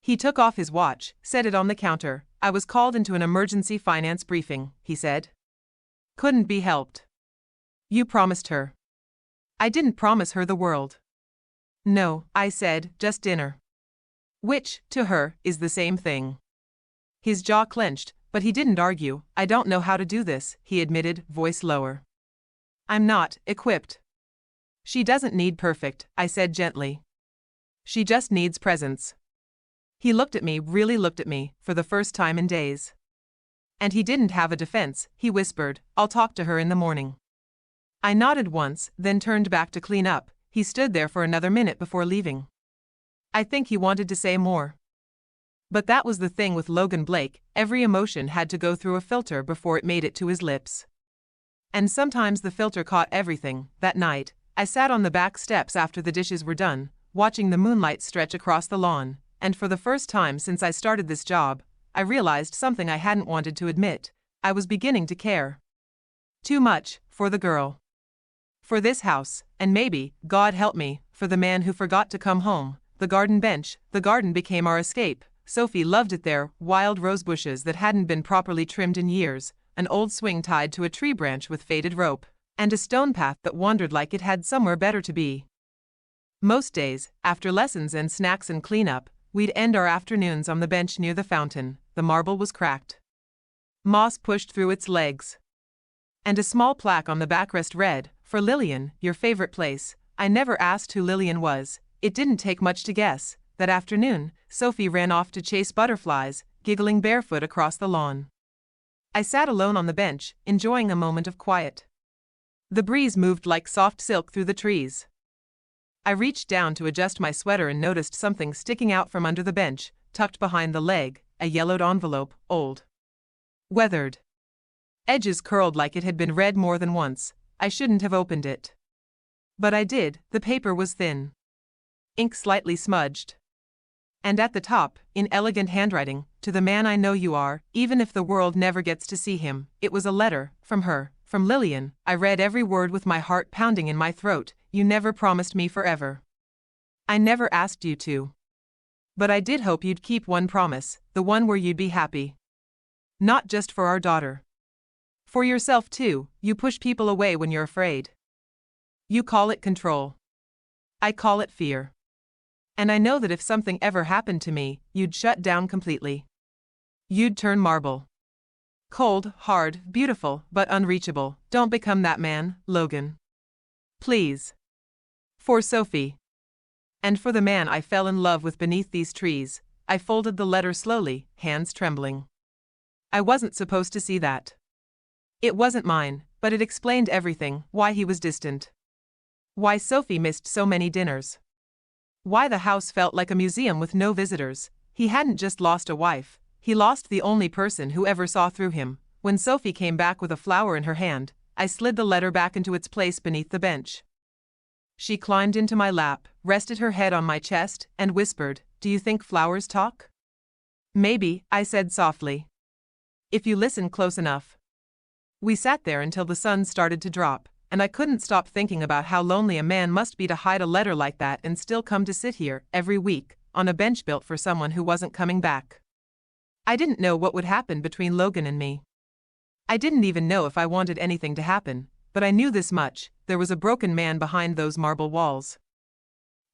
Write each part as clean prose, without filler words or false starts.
He took off his watch, set it on the counter. I was called into an emergency finance briefing, he said. Couldn't be helped. You promised her. I didn't promise her the world. No, I said, just dinner. Which, to her, is the same thing. His jaw clenched, but he didn't argue. I don't know how to do this, he admitted, voice lower. I'm not equipped. She doesn't need perfect, I said gently. She just needs presence. He looked at me, really looked at me, for the first time in days. And he didn't have a defense, he whispered, I'll talk to her in the morning. I nodded once, then turned back to clean up. He stood there for another minute before leaving. I think he wanted to say more. But that was the thing with Logan Blake, every emotion had to go through a filter before it made it to his lips. And sometimes the filter caught everything. That night, I sat on the back steps after the dishes were done, watching the moonlight stretch across the lawn, and for the first time since I started this job, I realized something I hadn't wanted to admit. I was beginning to care. Too much, for the girl. For this house, and maybe, God help me, for the man who forgot to come home. The garden bench, the garden became our escape. Sophie loved it there, wild rose bushes that hadn't been properly trimmed in years, an old swing tied to a tree branch with faded rope, and a stone path that wandered like it had somewhere better to be. Most days, after lessons and snacks and cleanup, we'd end our afternoons on the bench near the fountain. The marble was cracked. Moss pushed through its legs. And a small plaque on the backrest read, "For Lillian, your favorite place." I never asked who Lillian was. It didn't take much to guess. That afternoon, Sophie ran off to chase butterflies, giggling barefoot across the lawn. I sat alone on the bench, enjoying a moment of quiet. The breeze moved like soft silk through the trees. I reached down to adjust my sweater and noticed something sticking out from under the bench, tucked behind the leg, a yellowed envelope, old. Weathered. Edges curled like it had been read more than once. I shouldn't have opened it. But I did. The paper was thin. Ink slightly smudged. And at the top, in elegant handwriting, "To the man I know you are, even if the world never gets to see him." It was a letter, from her, from Lillian. I read every word with my heart pounding in my throat. You never promised me forever. I never asked you to. But I did hope you'd keep one promise, the one where you'd be happy. Not just for our daughter. For yourself too. You push people away when you're afraid. You call it control. I call it fear. And I know that if something ever happened to me, you'd shut down completely. You'd turn marble. Cold, hard, beautiful, but unreachable. Don't become that man, Logan. Please. For Sophie. And for the man I fell in love with beneath these trees. I folded the letter slowly, hands trembling. I wasn't supposed to see that. It wasn't mine, but it explained everything, why he was distant. Why Sophie missed so many dinners. Why the house felt like a museum with no visitors. He hadn't just lost a wife, he lost the only person who ever saw through him. When Sophie came back with a flower in her hand, I slid the letter back into its place beneath the bench. She climbed into my lap, rested her head on my chest, and whispered, "Do you think flowers talk?" "Maybe," I said softly. "If you listen close enough." We sat there until the sun started to drop, and I couldn't stop thinking about how lonely a man must be to hide a letter like that and still come to sit here, every week, on a bench built for someone who wasn't coming back. I didn't know what would happen between Logan and me. I didn't even know if I wanted anything to happen, but I knew this much: there was a broken man behind those marble walls.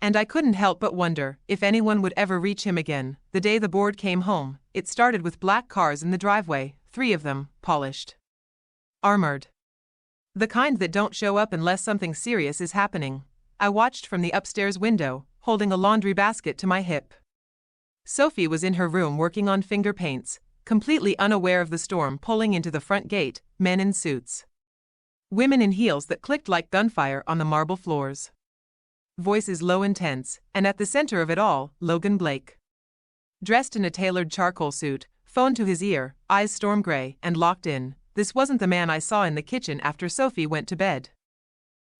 And I couldn't help but wonder if anyone would ever reach him again. The day the board came home, it started with black cars in the driveway, 3 of them, polished. Armored. The kind that don't show up unless something serious is happening. I watched from the upstairs window, holding a laundry basket to my hip. Sophie was in her room working on finger paints, completely unaware of the storm pulling into the front gate, men in suits. Women in heels that clicked like gunfire on the marble floors. Voices low and tense, and at the center of it all, Logan Blake. Dressed in a tailored charcoal suit, phone to his ear, eyes storm gray and locked in. This wasn't the man I saw in the kitchen after Sophie went to bed.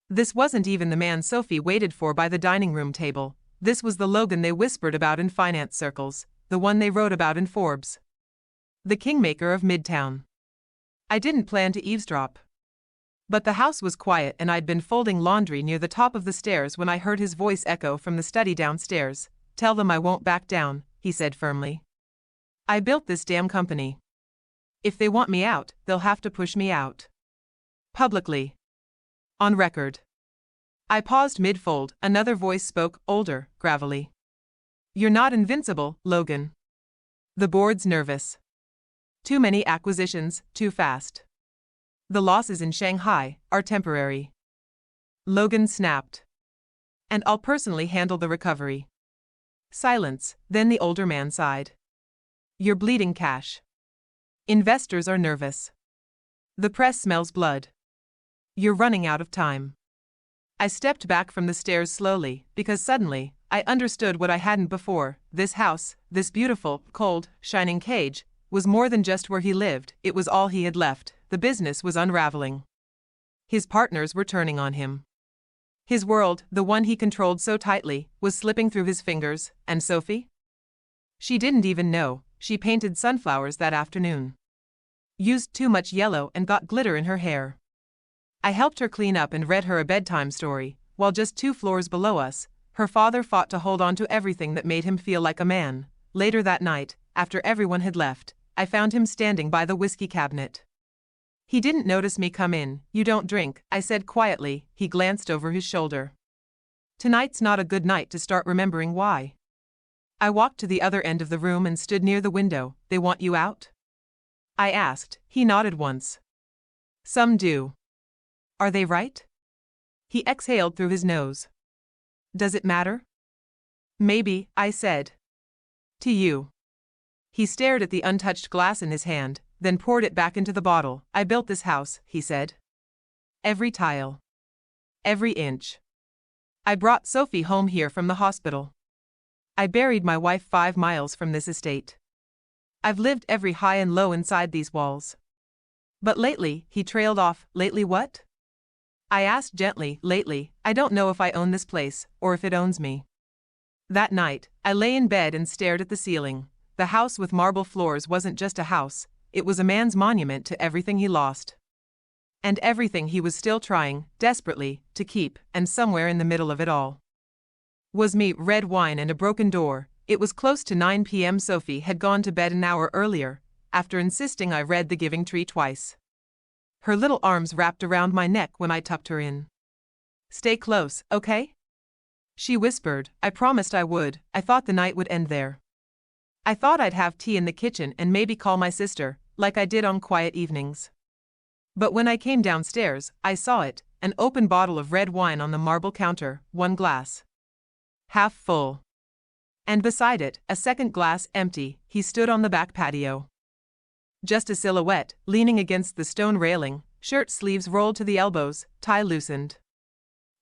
This wasn't even the man Sophie waited for by the dining room table. This was the Logan they whispered about in finance circles, the one they wrote about in Forbes. The kingmaker of Midtown. I didn't plan to eavesdrop. But the house was quiet and I'd been folding laundry near the top of the stairs when I heard his voice echo from the study downstairs. "Tell them I won't back down. he said firmly. I built this damn company. If they want me out, they'll have to push me out. Publicly. On record. I paused mid-fold. Another voice spoke, older, gravelly. You're not invincible, Logan. The board's nervous. Too many acquisitions, too fast. The losses in Shanghai are temporary. Logan snapped. And I'll personally handle the recovery. Silence, then the older man sighed. You're bleeding cash. Investors are nervous. The press smells blood. You're running out of time. I stepped back from the stairs slowly, because suddenly, I understood what I hadn't before. This house, this beautiful, cold, shining cage, was more than just where he lived, it was all he had left. The business was unraveling. His partners were turning on him. His world, the one he controlled so tightly, was slipping through his fingers, and Sophie? She didn't even know. She painted sunflowers that afternoon. Used too much yellow and got glitter in her hair. I helped her clean up and read her a bedtime story, while just 2 floors below us, her father fought to hold on to everything that made him feel like a man. Later that night, after everyone had left, I found him standing by the whiskey cabinet. He didn't notice me come in. You don't drink, I said quietly. He glanced over his shoulder. Tonight's not a good night to start remembering why. I walked to the other end of the room and stood near the window. They want you out? I asked. He nodded once. Some do. Are they right? He exhaled through his nose. Does it matter? Maybe, I said. To you. He stared at the untouched glass in his hand, then poured it back into the bottle. I built this house, he said. Every tile. Every inch. I brought Sophie home here from the hospital. I buried my wife 5 miles from this estate. I've lived every high and low inside these walls. But lately, he trailed off. Lately what? I asked gently. Lately, I don't know if I own this place, or if it owns me. That night, I lay in bed and stared at the ceiling. The house with marble floors wasn't just a house, it was a man's monument to everything he lost. And everything he was still trying, desperately, to keep, and somewhere in the middle of it all was me. Red wine and a broken door. It was close to 9 p.m. Sophie had gone to bed an hour earlier, after insisting I read The Giving Tree twice. Her little arms wrapped around my neck when I tucked her in. Stay close, okay? She whispered. I promised I would. I thought the night would end there. I thought I'd have tea in the kitchen and maybe call my sister, like I did on quiet evenings. But when I came downstairs, I saw it, an open bottle of red wine on the marble counter, 1 glass half full. And beside it, a second glass empty. He stood on the back patio. Just a silhouette, leaning against the stone railing, shirt sleeves rolled to the elbows, tie loosened.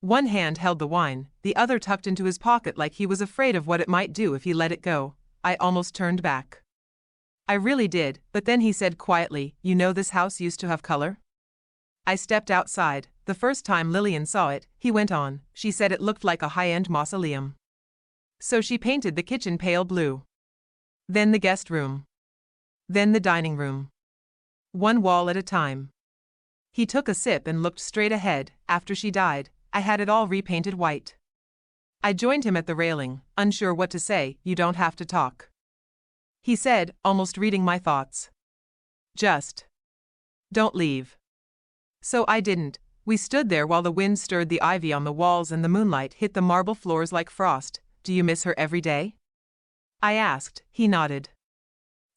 One hand held the wine, the other tucked into his pocket like he was afraid of what it might do if he let it go. I almost turned back. I really did, but then he said quietly, you know this house used to have color? I stepped outside. The first time Lillian saw it, he went on, she said it looked like a high-end mausoleum. So she painted the kitchen pale blue. Then the guest room. Then the dining room. 1 wall at a time. He took a sip and looked straight ahead. After she died, I had it all repainted white. I joined him at the railing, unsure what to say. You don't have to talk, he said, almost reading my thoughts. Just don't leave. So I didn't. We stood there while the wind stirred the ivy on the walls and the moonlight hit the marble floors like frost. Do you miss her every day? I asked. He nodded.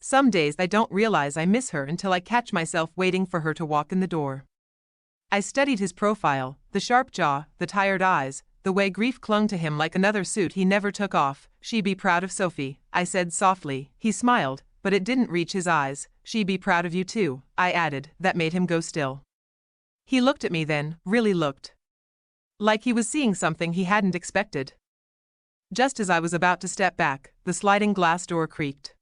Some days I don't realize I miss her until I catch myself waiting for her to walk in the door. I studied his profile, the sharp jaw, the tired eyes, the way grief clung to him like another suit he never took off. She'd be proud of Sophie, I said softly. He smiled, but it didn't reach his eyes. She'd be proud of you too, I added. That made him go still. He looked at me then, really looked. Like he was seeing something he hadn't expected. Just as I was about to step back, the sliding glass door creaked.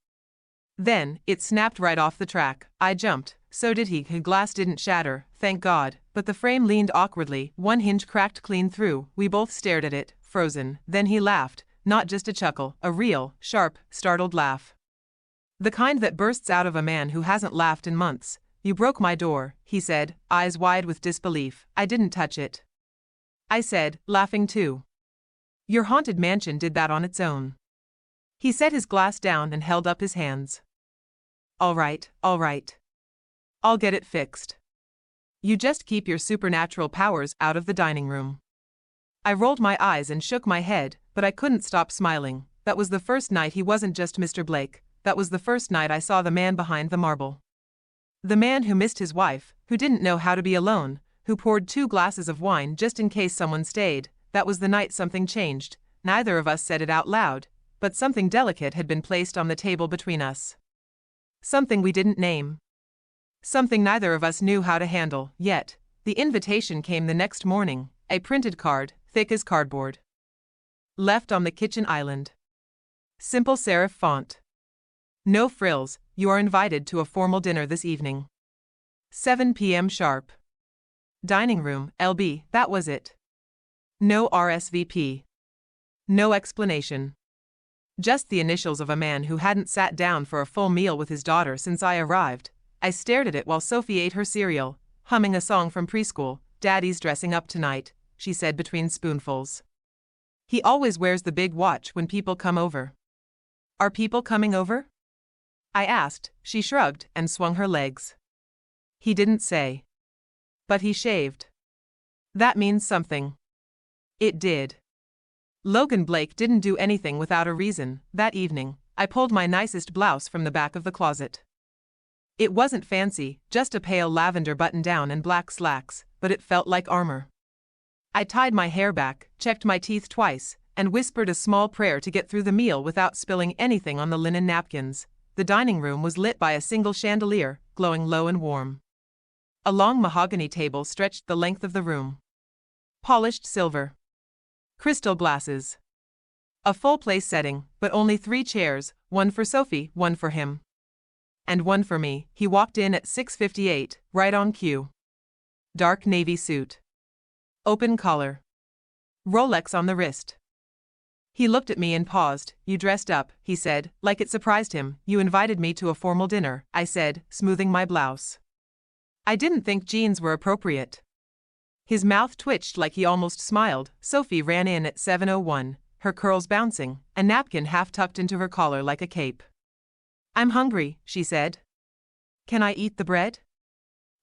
Then, it snapped right off the track. I jumped. So did he. His glass didn't shatter, thank God, but the frame leaned awkwardly, one hinge cracked clean through. We both stared at it, frozen. Then he laughed, not just a chuckle, a real, sharp, startled laugh. The kind that bursts out of a man who hasn't laughed in months. You broke my door, he said, eyes wide with disbelief. I didn't touch it, I said, laughing too. Your haunted mansion did that on its own. He set his glass down and held up his hands. All right, all right. I'll get it fixed. You just keep your supernatural powers out of the dining room. I rolled my eyes and shook my head, but I couldn't stop smiling. That was the first night he wasn't just Mr. Blake. That was the first night I saw the man behind the marble. The man who missed his wife, who didn't know how to be alone, who poured 2 glasses of wine just in case someone stayed. That was the night something changed. Neither of us said it out loud, but something delicate had been placed on the table between us. Something we didn't name. Something neither of us knew how to handle, yet. The invitation came the next morning, a printed card, thick as cardboard. Left on the kitchen island. Simple serif font. No frills, you are invited to a formal dinner this evening. 7 p.m. sharp. Dining room, LB, that was it. No RSVP. No explanation. Just the initials of a man who hadn't sat down for a full meal with his daughter since I arrived. I stared at it while Sophie ate her cereal, humming a song from preschool. Daddy's dressing up tonight, she said between spoonfuls. He always wears the big watch when people come over. Are people coming over? I asked. She shrugged and swung her legs. He didn't say. But he shaved. That means something. It did. Logan Blake didn't do anything without a reason. That evening, I pulled my nicest blouse from the back of the closet. It wasn't fancy, just a pale lavender button-down and black slacks, but it felt like armor. I tied my hair back, checked my teeth twice, and whispered a small prayer to get through the meal without spilling anything on the linen napkins. The dining room was lit by a single chandelier, glowing low and warm. A long mahogany table stretched the length of the room. Polished silver. Crystal glasses. A full place setting, but only 3 chairs, one for Sophie, one for him. And one for me. He walked in at 6:58, right on cue. Dark navy suit. Open collar. Rolex on the wrist. He looked at me and paused. You dressed up, he said, like it surprised him. You invited me to a formal dinner, I said, smoothing my blouse. I didn't think jeans were appropriate. His mouth twitched like he almost smiled. Sophie ran in at 7:01, her curls bouncing, a napkin half tucked into her collar like a cape. I'm hungry, she said. Can I eat the bread?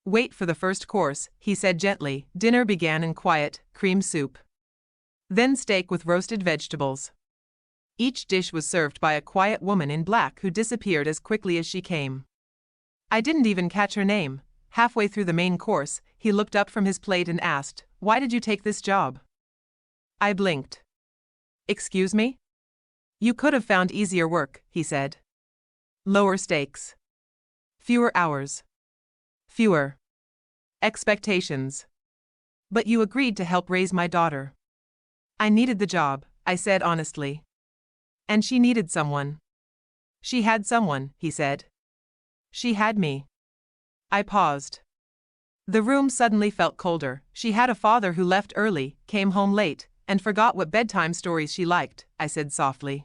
Wait for the first course, he said gently. Dinner began in quiet, cream soup. Then steak with roasted vegetables. Each dish was served by a quiet woman in black who disappeared as quickly as she came. I didn't even catch her name. Halfway through the main course, he looked up from his plate and asked, "Why did you take this job?" I blinked. Excuse me? You could have found easier work, he said. Lower stakes. Fewer hours. Fewer expectations. But you agreed to help raise my daughter. I needed the job, I said honestly. And she needed someone. She had someone, he said. She had me. I paused. The room suddenly felt colder. She had a father who left early, came home late, and forgot what bedtime stories she liked, I said softly.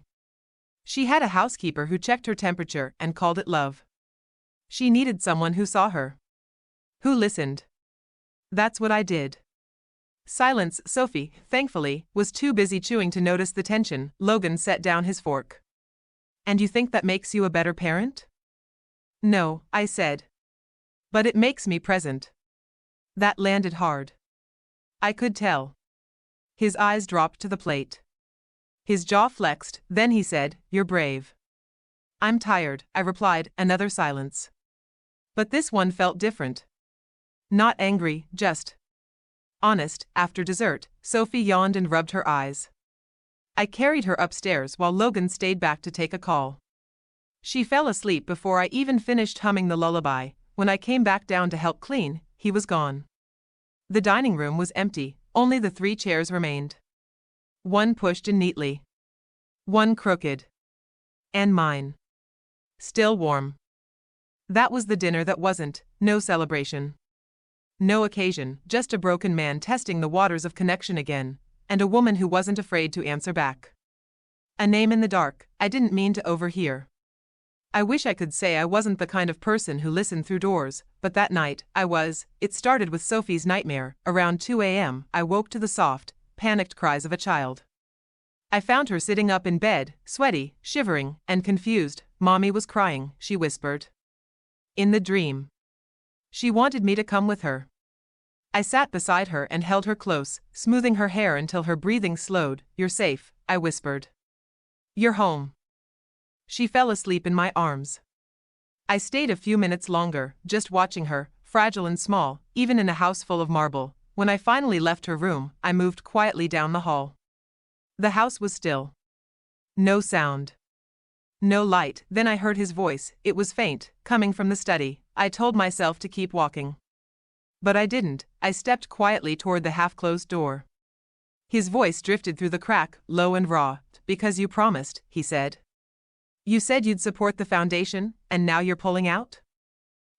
She had a housekeeper who checked her temperature and called it love. She needed someone who saw her. Who listened. That's what I did. Silence. Sophie, thankfully, was too busy chewing to notice the tension. Logan set down his fork. And you think that makes you a better parent? No, I said. But it makes me present. That landed hard. I could tell. His eyes dropped to the plate. His jaw flexed, then he said, "You're brave." I'm tired, I replied. Another silence. But this one felt different. Not angry, just honest. After dessert, Sophie yawned and rubbed her eyes. I carried her upstairs while Logan stayed back to take a call. She fell asleep before I even finished humming the lullaby. When I came back down to help clean, he was gone. The dining room was empty, only the 3 chairs remained. One pushed in neatly. One crooked. And mine. Still warm. That was the dinner that wasn't. No celebration. No occasion, just a broken man testing the waters of connection again, and a woman who wasn't afraid to answer back. A name in the dark. I didn't mean to overhear. I wish I could say I wasn't the kind of person who listened through doors, but that night, I was. It started with Sophie's nightmare. Around 2 a.m., I woke to the soft, panicked cries of a child. I found her sitting up in bed, sweaty, shivering, and confused. Mommy was crying, she whispered. In the dream. She wanted me to come with her. I sat beside her and held her close, smoothing her hair until her breathing slowed. You're safe, I whispered. You're home. She fell asleep in my arms. I stayed a few minutes longer, just watching her, fragile and small, even in a house full of marble. When I finally left her room, I moved quietly down the hall. The house was still. No sound. No light. Then I heard his voice. It was faint, coming from the study. I told myself to keep walking. But I didn't. I stepped quietly toward the half-closed door. His voice drifted through the crack, low and raw. Because you promised, he said. You said you'd support the foundation, and now you're pulling out?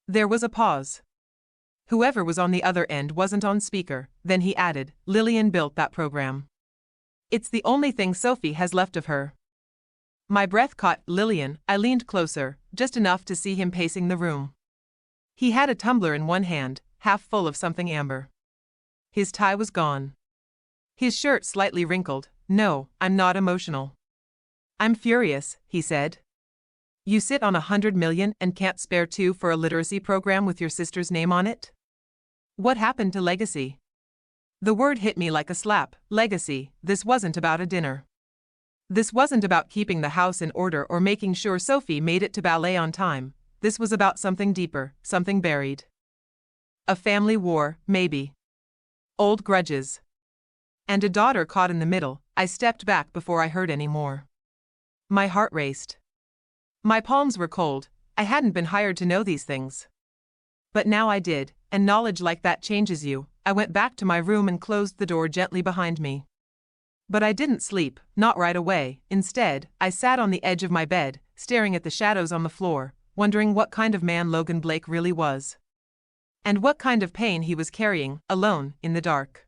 There was a pause. Whoever was on the other end wasn't on speaker. Then he added, Lillian built that program. It's the only thing Sophie has left of her. My breath caught Lillian. I leaned closer, just enough to see him pacing the room. He had a tumbler in one hand, half full of something amber. His tie was gone. His shirt slightly wrinkled. No, I'm not emotional. I'm furious, he said. You sit on 100 million and can't spare 2 for a literacy program with your sister's name on it? What happened to legacy? The word hit me like a slap. Legacy. This wasn't about a dinner. This wasn't about keeping the house in order or making sure Sophie made it to ballet on time. This was about something deeper, something buried. A family war, maybe. Old grudges. And a daughter caught in the middle. I stepped back before I heard any more. My heart raced. My palms were cold. I hadn't been hired to know these things. But now I did, and knowledge like that changes you. I went back to my room and closed the door gently behind me. But I didn't sleep, not right away. Instead, I sat on the edge of my bed, staring at the shadows on the floor, wondering what kind of man Logan Blake really was. And what kind of pain he was carrying, alone, in the dark.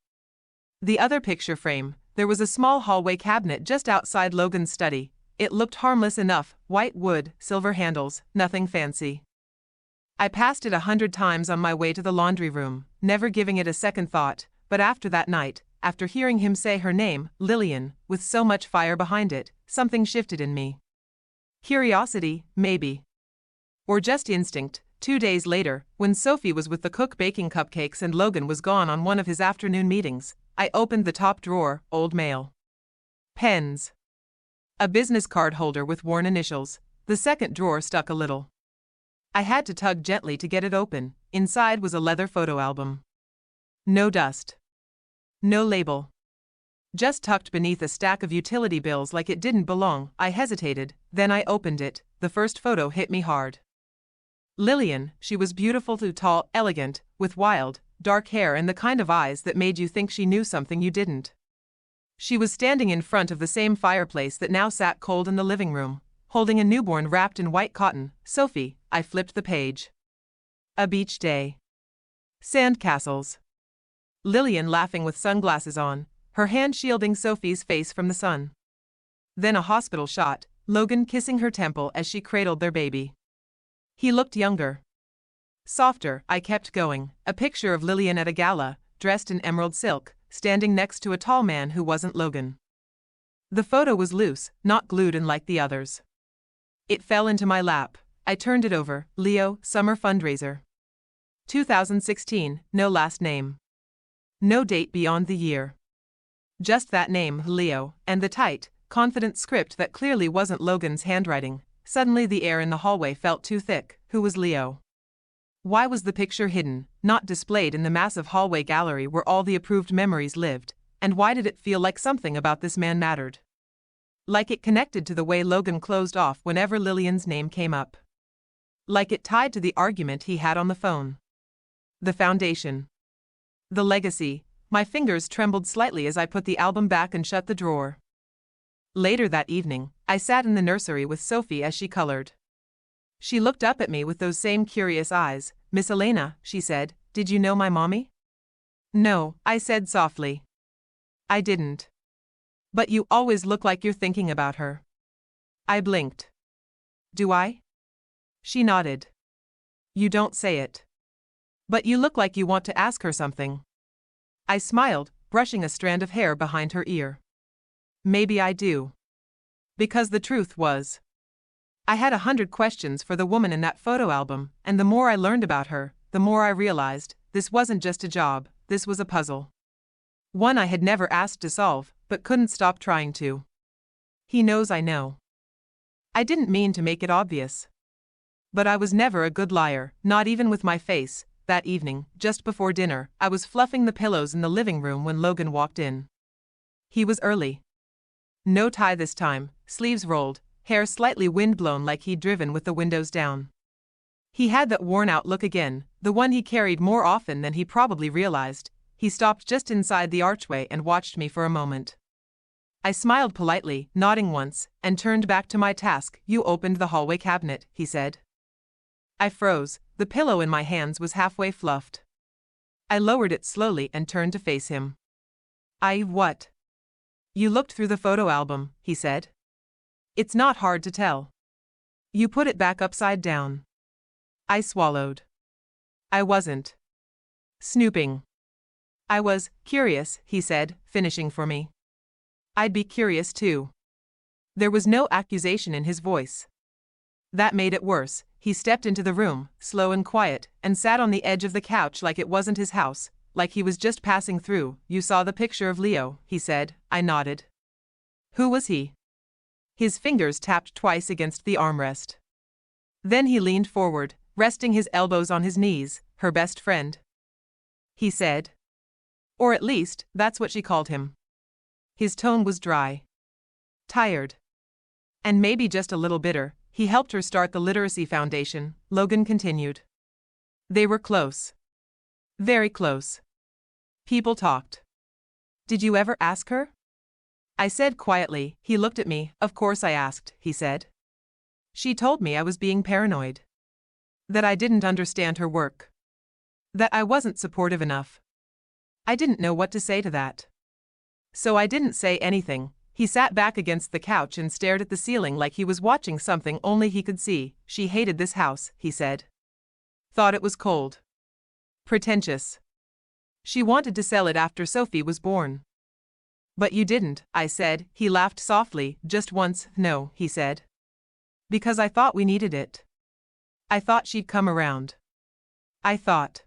The other picture frame. There was a small hallway cabinet just outside Logan's study. It looked harmless enough, white wood, silver handles, nothing fancy. I passed it 100 times on my way to the laundry room, never giving it a second thought, but after that night, after hearing him say her name, Lillian, with so much fire behind it, something shifted in me. Curiosity, maybe. Or just instinct. 2 days later, when Sophie was with the cook baking cupcakes and Logan was gone on one of his afternoon meetings, I opened the top drawer, old mail. Pens. A business card holder with worn initials. The second drawer stuck a little. I had to tug gently to get it open. Inside was a leather photo album. No dust. No label. Just tucked beneath a stack of utility bills like it didn't belong. I hesitated, then I opened it. The first photo hit me hard. Lillian, she was beautiful, tall, elegant, with wild, dark hair and the kind of eyes that made you think she knew something you didn't. She was standing in front of the same fireplace that now sat cold in the living room, holding a newborn wrapped in white cotton. Sophie, I flipped the page. A beach day. Sandcastles. Lillian laughing with sunglasses on, her hand shielding Sophie's face from the sun. Then a hospital shot, Logan kissing her temple as she cradled their baby. He looked younger. Softer. I kept going. A picture of Lillian at a gala, dressed in emerald silk, standing next to a tall man who wasn't Logan. The photo was loose, not glued in like the others. It fell into my lap. I turned it over. Leo, summer fundraiser. 2016, no last name. No date beyond the year. Just that name, Leo, and the tight, confident script that clearly wasn't Logan's handwriting. Suddenly the air in the hallway felt too thick. Who was Leo? Why was the picture hidden, not displayed in the massive hallway gallery where all the approved memories lived? And why did it feel like something about this man mattered? Like it connected to the way Logan closed off whenever Lillian's name came up. Like it tied to the argument he had on the phone. The foundation. The legacy. My fingers trembled slightly as I put the album back and shut the drawer. Later that evening, I sat in the nursery with Sophie as she colored. She looked up at me with those same curious eyes. Miss Elena, she said, did you know my mommy? No, I said softly. I didn't. But you always look like you're thinking about her. I blinked. Do I? She nodded. You don't say it. But you look like you want to ask her something. I smiled, brushing a strand of hair behind her ear. maybe I do. Because the truth was, I had 100 questions for the woman in that photo album, and the more I learned about her, the more I realized this wasn't just a job, this was a puzzle. One I had never asked to solve, but couldn't stop trying to. He knows I know. I didn't mean to make it obvious. But I was never a good liar, not even with my face. That evening, just before dinner, I was fluffing the pillows in the living room when Logan walked in. He was early. No tie this time, sleeves rolled, hair slightly windblown like he'd driven with the windows down. He had that worn-out look again, the one he carried more often than he probably realized. He stopped just inside the archway and watched me for a moment. I smiled politely, nodding once, and turned back to my task. You opened the hallway cabinet, he said. I froze. The pillow in my hands was halfway fluffed. I lowered it slowly and turned to face him. What? You looked through the photo album, he said. It's not hard to tell. You put it back upside down. I swallowed. I wasn't snooping. I was curious, he said, finishing for me. I'd be curious too. There was no accusation in his voice. That made it worse. He stepped into the room, slow and quiet, and sat on the edge of the couch like it wasn't his house, like he was just passing through. You saw the picture of Leo, he said. I nodded. Who was he? His fingers tapped twice against the armrest. Then he leaned forward, resting his elbows on his knees. Her best friend, he said. Or at least, that's what she called him. His tone was dry. Tired. And maybe just a little bitter. He helped her start the literacy foundation, Logan continued. They were close. Very close. People talked. Did you ever ask her? I said quietly. He looked at me. Of course I asked, he said. She told me I was being paranoid. That I didn't understand her work. That I wasn't supportive enough. I didn't know what to say to that. So I didn't say anything. He sat back against the couch and stared at the ceiling like he was watching something only he could see. She hated this house, he said. Thought it was cold. Pretentious. She wanted to sell it after Sophie was born. But you didn't, I said. He laughed softly. Just once. No, he said. Because I thought we needed it. I thought she'd come around. I thought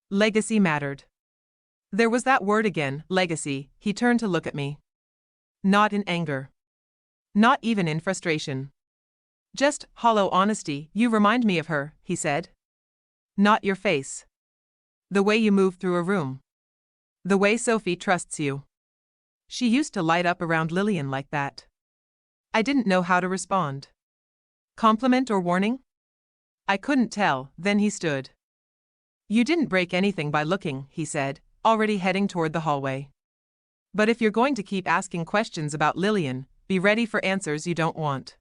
legacy mattered. There was that word again, legacy. He turned to look at me. Not in anger. Not even in frustration. Just hollow honesty. You remind me of her, he said. Not your face. The way you move through a room. The way Sophie trusts you. She used to light up around Lillian like that. I didn't know how to respond. Compliment or warning? I couldn't tell. Then he stood. You didn't break anything by looking, he said, already heading toward the hallway. But if you're going to keep asking questions about Lillian, be ready for answers you don't want.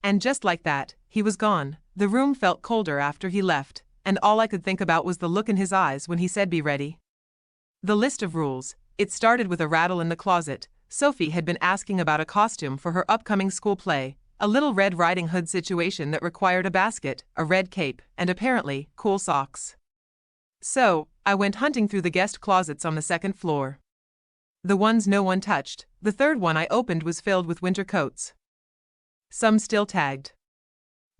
And just like that, he was gone. The room felt colder after he left, and all I could think about was the look in his eyes when he said be ready. The list of rules. It started with a rattle in the closet. Sophie had been asking about a costume for her upcoming school play, a Little Red Riding Hood situation that required a basket, a red cape, and apparently, cool socks. So, I went hunting through the guest closets on the second floor. The ones no one touched. The third one I opened was filled with winter coats. Some still tagged.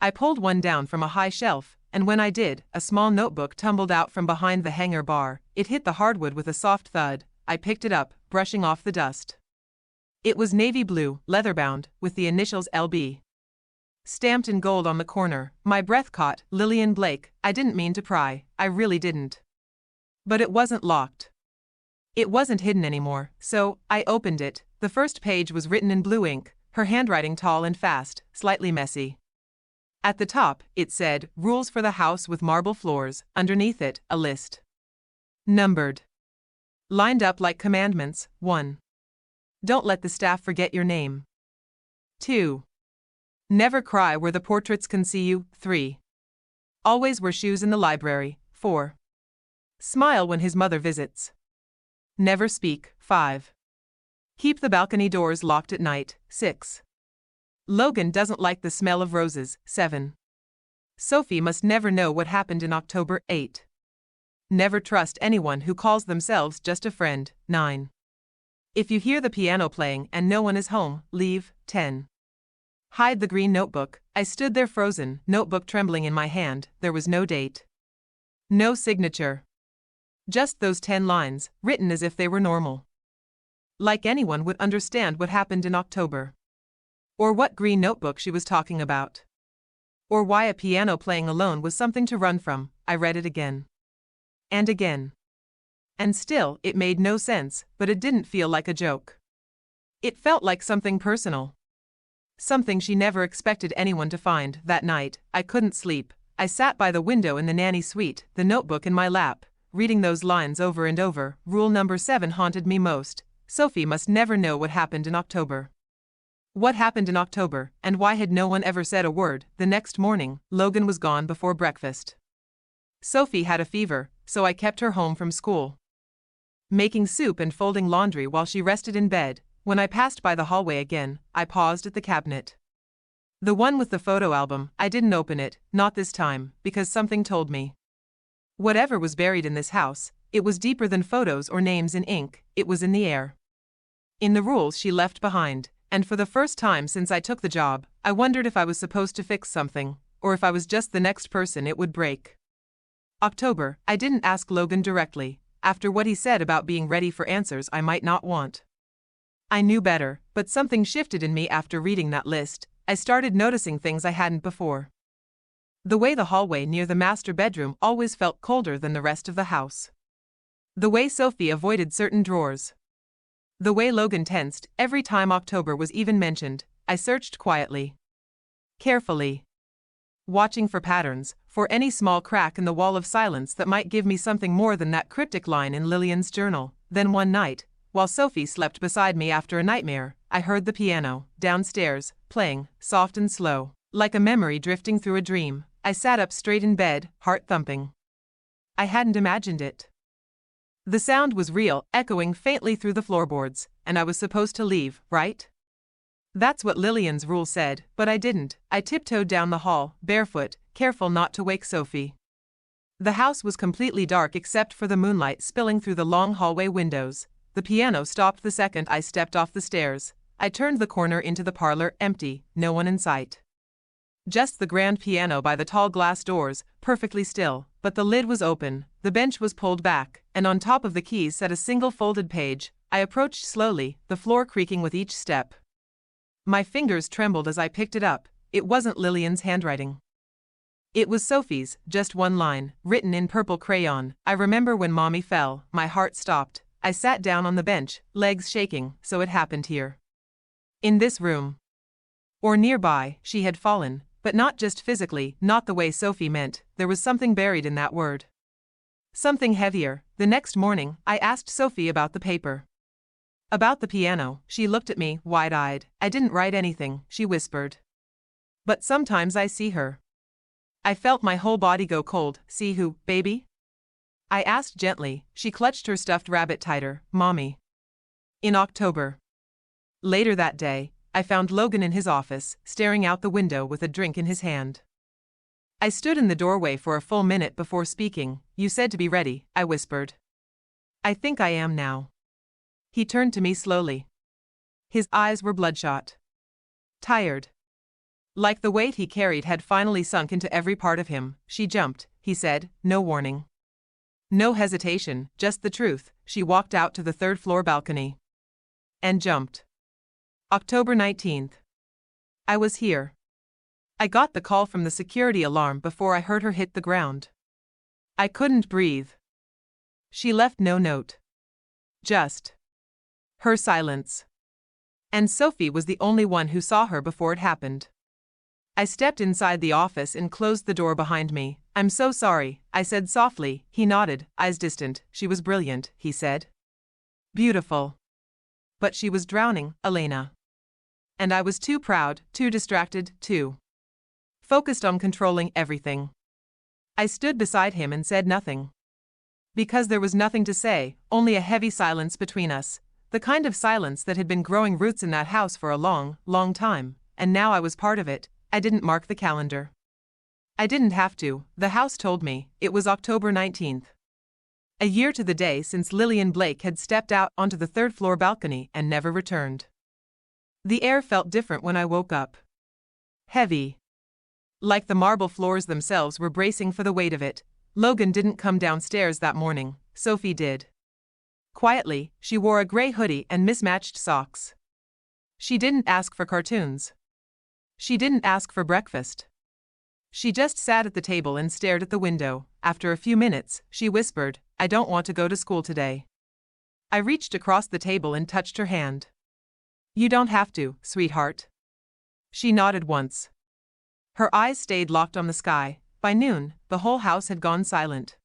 I pulled one down from a high shelf, and when I did, a small notebook tumbled out from behind the hanger bar. It hit the hardwood with a soft thud. I picked it up, brushing off the dust. It was navy blue, leather-bound, with the initials LB stamped in gold on the corner. My breath caught. Lillian Blake. I didn't mean to pry. I really didn't. But it wasn't locked. It wasn't hidden anymore, so I opened it. The first page was written in blue ink, her handwriting tall and fast, slightly messy. At the top, it said, Rules for the house with marble floors. Underneath it, a list. Numbered. Lined up like commandments. 1. Don't let the staff forget your name. 2. Never cry where the portraits can see you. 3. Always wear shoes in the library. 4. Smile when his mother visits. Never speak. 5. Keep the balcony doors locked at night. 6. Logan doesn't like the smell of roses. 7. Sophie must never know what happened in October. 8. Never trust anyone who calls themselves just a friend. 9. If you hear the piano playing and no one is home, leave. 10. Hide the green notebook. I stood there frozen, notebook trembling in my hand. There was no date. No signature. Just those 10 lines, written as if they were normal. Like anyone would understand what happened in October. Or what green notebook she was talking about. Or why a piano playing alone was something to run from. I read it again. And again. And still, it made no sense, but it didn't feel like a joke. It felt like something personal. Something she never expected anyone to find. That night, I couldn't sleep. I sat by the window in the nanny suite, the notebook in my lap, reading those lines over and over. Rule number 7 haunted me most. Sophie must never know what happened in October. What happened in October, and why had no one ever said a word? The next morning, Logan was gone before breakfast. Sophie had a fever, so I kept her home from school, making soup and folding laundry while she rested in bed. When I passed by the hallway again, I paused at the cabinet. The one with the photo album. I didn't open it, not this time, because something told me. Whatever was buried in this house, it was deeper than photos or names in ink. It was in the air. In the rules she left behind, and for the first time since I took the job, I wondered if I was supposed to fix something, or if I was just the next person it would break. October. I didn't ask Logan directly, after what he said about being ready for answers I might not want. I knew better, but something shifted in me after reading that list. I started noticing things I hadn't before. The way the hallway near the master bedroom always felt colder than the rest of the house. The way Sophie avoided certain drawers. The way Logan tensed every time October was even mentioned. I searched quietly, carefully, watching for patterns, for any small crack in the wall of silence that might give me something more than that cryptic line in Lillian's journal. Then one night, while Sophie slept beside me after a nightmare, I heard the piano, downstairs, playing, soft and slow, like a memory drifting through a dream. I sat up straight in bed, heart thumping. I hadn't imagined it. The sound was real, echoing faintly through the floorboards, and I was supposed to leave, right? That's what Lillian's rule said, but I didn't. I tiptoed down the hall, barefoot, careful not to wake Sophie. The house was completely dark except for the moonlight spilling through the long hallway windows. The piano stopped the second I stepped off the stairs. I turned the corner into the parlor, empty, no one in sight. Just the grand piano by the tall glass doors, perfectly still, but the lid was open, the bench was pulled back, and on top of the keys sat a single folded page. I approached slowly, the floor creaking with each step. My fingers trembled as I picked it up. It wasn't Lillian's handwriting. It was Sophie's, just one line, written in purple crayon. I remember when Mommy fell, my heart stopped. I sat down on the bench, legs shaking. So it happened here. In this room. Or nearby. She had fallen, but not just physically, not the way Sophie meant. There was something buried in that word. Something heavier. The next morning, I asked Sophie about the paper. About the piano. She looked at me, wide-eyed. I didn't write anything, she whispered. But sometimes I see her. I felt my whole body go cold. See who, baby? I asked gently. She clutched her stuffed rabbit tighter. Mommy. In October. Later that day, I found Logan in his office, staring out the window with a drink in his hand. I stood in the doorway for a full minute before speaking. You said to be ready, I whispered. I think I am now. He turned to me slowly. His eyes were bloodshot. Tired. Like the weight he carried had finally sunk into every part of him. She jumped, he said, no warning. No hesitation, just the truth. She walked out to the third-floor balcony. And jumped. October 19th. I was here. I got the call from the security alarm before I heard her hit the ground. I couldn't breathe. She left no note. Just her silence. And Sophie was the only one who saw her before it happened. I stepped inside the office and closed the door behind me. I'm so sorry, I said softly. He nodded, eyes distant. She was brilliant, he said. Beautiful. But she was drowning, Elena. And I was too proud, too distracted, too focused on controlling everything. I stood beside him and said nothing. Because there was nothing to say, only a heavy silence between us. The kind of silence that had been growing roots in that house for a long, long time, and now I was part of it. I didn't mark the calendar. I didn't have to. The house told me. It was October 19th. A year to the day since Lillian Blake had stepped out onto the third-floor balcony and never returned. The air felt different when I woke up. Heavy. Like the marble floors themselves were bracing for the weight of it. Logan didn't come downstairs that morning, Sophie did. Quietly, she wore a gray hoodie and mismatched socks. She didn't ask for cartoons. She didn't ask for breakfast. She just sat at the table and stared at the window. After a few minutes, she whispered, "I don't want to go to school today." I reached across the table and touched her hand. "You don't have to, sweetheart." She nodded once. Her eyes stayed locked on the sky. By noon, the whole house had gone silent.